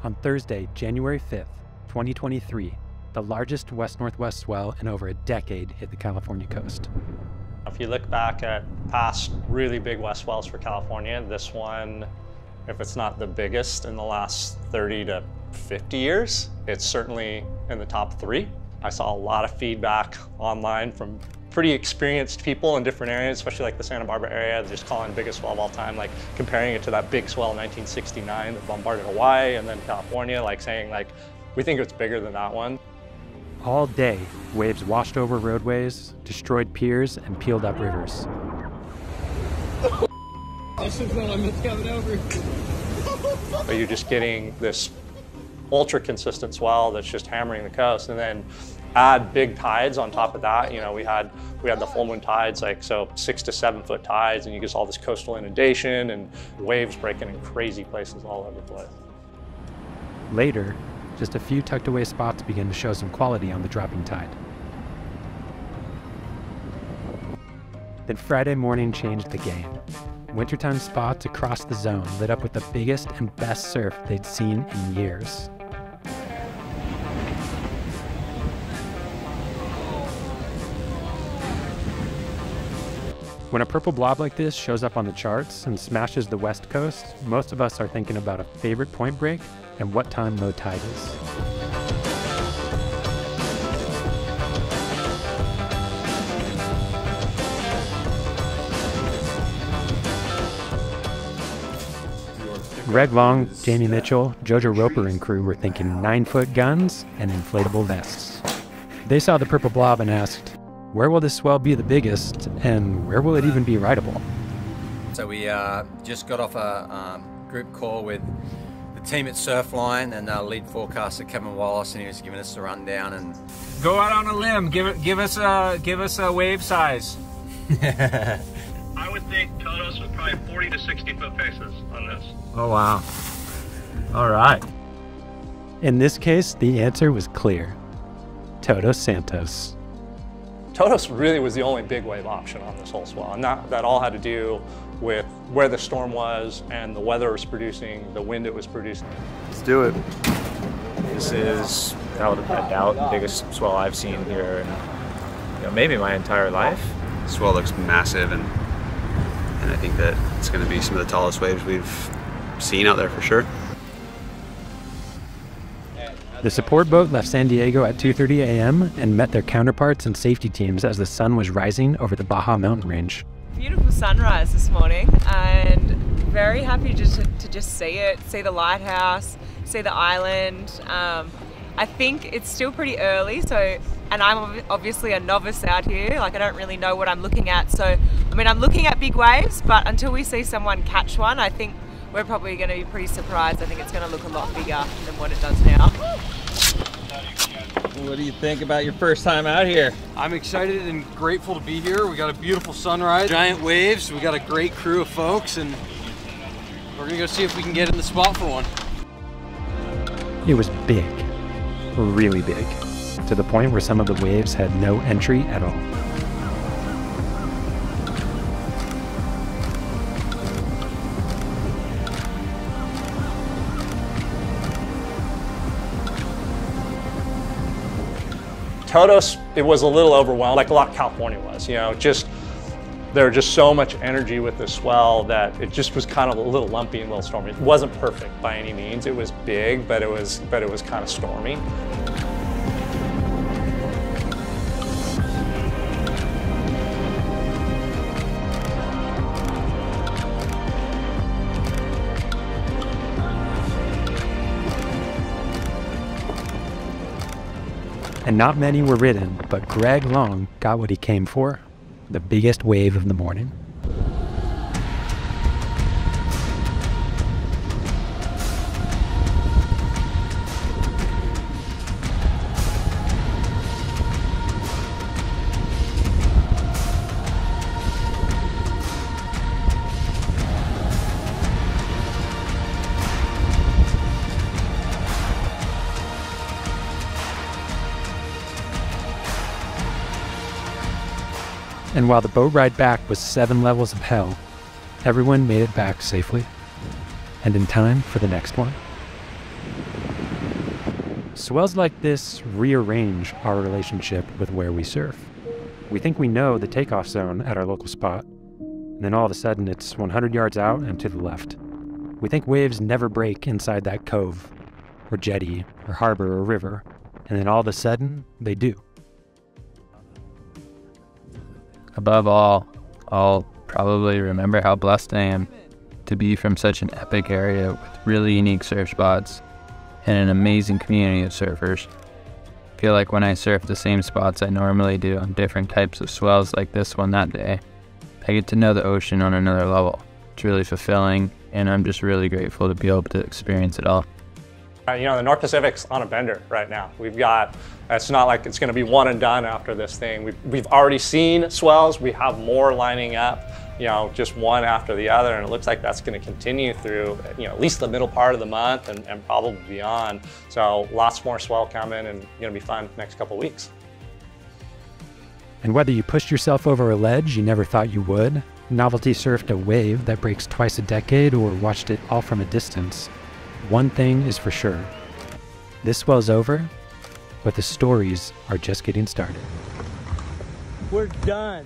On Thursday, January 5th, 2023, the largest west-northwest swell in over a decade hit the California coast. If you look back at past really big west swells for California, this one, if it's not the biggest in the last 30 to 50 years, it's certainly in the top 3. I saw a lot of feedback online from pretty experienced people in different areas, especially like the Santa Barbara area, just calling the biggest swell of all time, like comparing it to that big swell in 1969 that bombarded Hawaii and then California, like saying like, we think it's bigger than that one. All day, waves washed over roadways, destroyed piers, and peeled up rivers. But you're just getting this ultra consistent swell that's just hammering the coast, and then add big tides on top of that. You know, we had the full moon tides, like so 6 to 7 foot tides, and you get all this coastal inundation and waves breaking in crazy places all over the place. Later, just a few tucked away spots began to show some quality on the dropping tide. Then Friday morning changed the game. Wintertime spots across the zone lit up with the biggest and best surf they'd seen in years. When a purple blob like this shows up on the charts and smashes the west coast, most of us are thinking about a favorite point break and what time low tide is. Greg Long, Jamie Mitchell, Jojo Roper and crew were thinking 9-foot guns and inflatable vests. They saw the purple blob and asked, where will this swell be the biggest, and where will it even be rideable? So we just got off a group call with the team at Surfline and our lead forecaster Kevin Wallace, and he was giving us a rundown. And go out on a limb, give us a wave size. I would think Todos was probably 40 to 60 foot faces on this. Oh wow! All right. In this case, the answer was clear: Todos Santos. Todos really was the only big wave option on this whole swell, and that all had to do with where the storm was and the weather it was producing, the wind it was producing. Let's do it. This is, without a doubt, the biggest swell I've seen here in maybe my entire life. The swell looks massive, and I think that it's going to be some of the tallest waves we've seen out there for sure. The support boat left San Diego at 2:30 a.m. and met their counterparts and safety teams as the sun was rising over the Baja mountain range. Beautiful sunrise this morning, and very happy to just see it, see the lighthouse, see the island. I think it's still pretty early, and I'm obviously a novice out here, like I don't really know what I'm looking at. So, I mean, I'm looking at big waves, but until we see someone catch one, I think we're probably going to be pretty surprised. I think it's going to look a lot bigger than what it does now. What do you think about your first time out here? I'm excited and grateful to be here. We got a beautiful sunrise, giant waves, we got a great crew of folks, and we're gonna go see if we can get in the spot for one. It was big, really big, to the point where some of the waves had no entry at all. Todos, it was a little overwhelmed, like a lot of California was, you know, there was just so much energy with the swell that it just was kind of a little lumpy and a little stormy. It wasn't perfect by any means. It was big, but it was kind of stormy. And not many were ridden, but Greg Long got what he came for, the biggest wave of the morning. And while the boat ride back was 7 levels of hell, everyone made it back safely, and in time for the next one. Swells like this rearrange our relationship with where we surf. We think we know the takeoff zone at our local spot, and then all of a sudden it's 100 yards out and to the left. We think waves never break inside that cove, or jetty, or harbor, or river, and then all of a sudden, they do. Above all, I'll probably remember how blessed I am to be from such an epic area with really unique surf spots and an amazing community of surfers. I feel like when I surf the same spots I normally do on different types of swells like this one that day, I get to know the ocean on another level. It's really fulfilling, and I'm just really grateful to be able to experience it all. You know, the North Pacific's on a bender right now. We've got, it's not like it's gonna be one and done after this thing. We've already seen swells, we have more lining up, you know, just one after the other, and it looks like that's gonna continue through, you know, at least the middle part of the month and probably beyond. So lots more swell coming, and gonna be fun next couple weeks. And whether you pushed yourself over a ledge you never thought you would, novelty surfed a wave that breaks twice a decade, or watched it all from a distance, one thing is for sure. This swell's over, but the stories are just getting started. We're done.